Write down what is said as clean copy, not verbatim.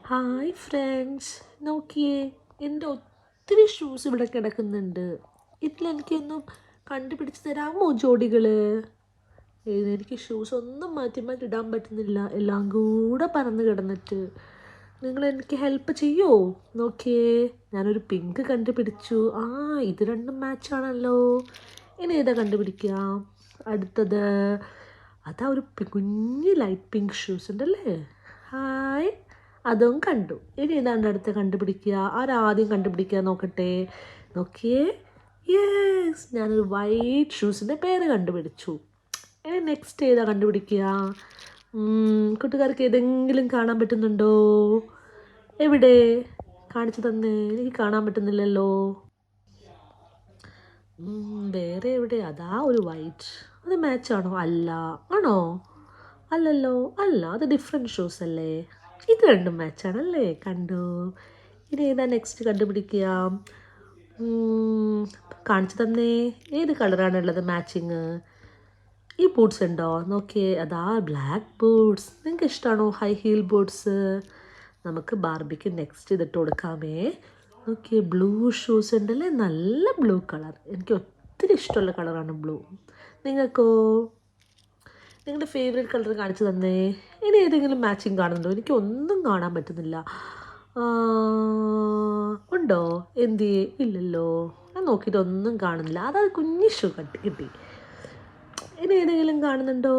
Hi friends, നോക്കിയേ എൻ്റെ ഒത്തിരി ഷൂസ് ഇവിടെ കിടക്കുന്നുണ്ട്. ഇതിലെനിക്കൊന്നും കണ്ടുപിടിച്ച് തരാമോ ജോഡികൾ? എനിക്ക് ഷൂസ് ഒന്നും മാറ്റി മാറ്റി ഇടാൻ പറ്റുന്നില്ല, എല്ലാം കൂടെ പറന്ന് കിടന്നിട്ട്. നിങ്ങൾ എനിക്ക് ഹെൽപ്പ് ചെയ്യുമോ? നോക്കിയേ, ഞാനൊരു പിങ്ക് കണ്ടുപിടിച്ചു. ഇത് രണ്ടും മാച്ചാണല്ലോ. ഇനി ഏതാ കണ്ടുപിടിക്കാം? അടുത്തത് അതാ ഒരു കുഞ്ഞ് ലൈറ്റ് പിങ്ക് ഷൂസ് ഉണ്ടല്ലേ. ഹായ്, അതും കണ്ടു. ഇനി ഏതാണ്ട് അടുത്ത് കണ്ടുപിടിക്കുക. ആരാദ്യം കണ്ടുപിടിക്കുക നോക്കട്ടെ. നോക്കിയേ, യെസ്, ഞാനൊരു വൈറ്റ് ഷൂസിൻ്റെ പേര് കണ്ടുപിടിച്ചു. ഇനി നെക്സ്റ്റ് ഏതാ കണ്ടുപിടിക്കുക? കൂട്ടുകാർക്ക് ഏതെങ്കിലും കാണാൻ പറ്റുന്നുണ്ടോ? എവിടെ? കാണിച്ചു തന്നെ, എനിക്ക് കാണാൻ പറ്റുന്നില്ലല്ലോ. വേറെ എവിടെ? അതാ ഒരു വൈറ്റ്. അത് മാച്ചാണോ? അല്ല. ആണോ? അല്ലല്ലോ. അല്ല, അത് ഡിഫറെൻറ്റ് ഷൂസ് അല്ലേ. ഇത് രണ്ടും മാച്ചാണല്ലേ. കണ്ടു. ഇനി ഏതാ നെക്സ്റ്റ് കണ്ടുപിടിക്കുക? കാണിച്ചു തന്നേ, ഏത് കളറാണുള്ളത് മാച്ചിങ്? ഈ ബൂട്ട്സ് ഉണ്ടോ? നോക്കിയേ, അതാ ബ്ലാക്ക് ബൂട്ട്സ്. നിങ്ങൾക്ക് ഇഷ്ടമാണോ ഹൈ ഹീൽ ബൂട്ട്സ്? നമുക്ക് ബാർബിക്ക് നെക്സ്റ്റ് ഇതിട്ട് കൊടുക്കാമേ. നോക്കിയേ, ബ്ലൂ ഷൂസ് ഉണ്ടല്ലേ, നല്ല ബ്ലൂ കളർ. എനിക്ക് ഒത്തിരി ഇഷ്ടമുള്ള കളറാണ് ബ്ലൂ. നിങ്ങൾക്കോ? നിങ്ങളുടെ ഫേവറേറ്റ് കളർ കാണിച്ചു തന്നേ. ഇനി ഏതെങ്കിലും മാച്ചിങ് കാണുന്നുണ്ടോ? എനിക്ക് ഒന്നും കാണാൻ പറ്റുന്നില്ല. ഉണ്ടോ? എന്തിയേ? ഇല്ലല്ലോ. ഞാൻ നോക്കിയിട്ട് ഒന്നും കാണുന്നില്ല. അതാ കുഞ്ഞു ഷൂ കിട്ടി. ഇനി ഏതെങ്കിലും കാണുന്നുണ്ടോ?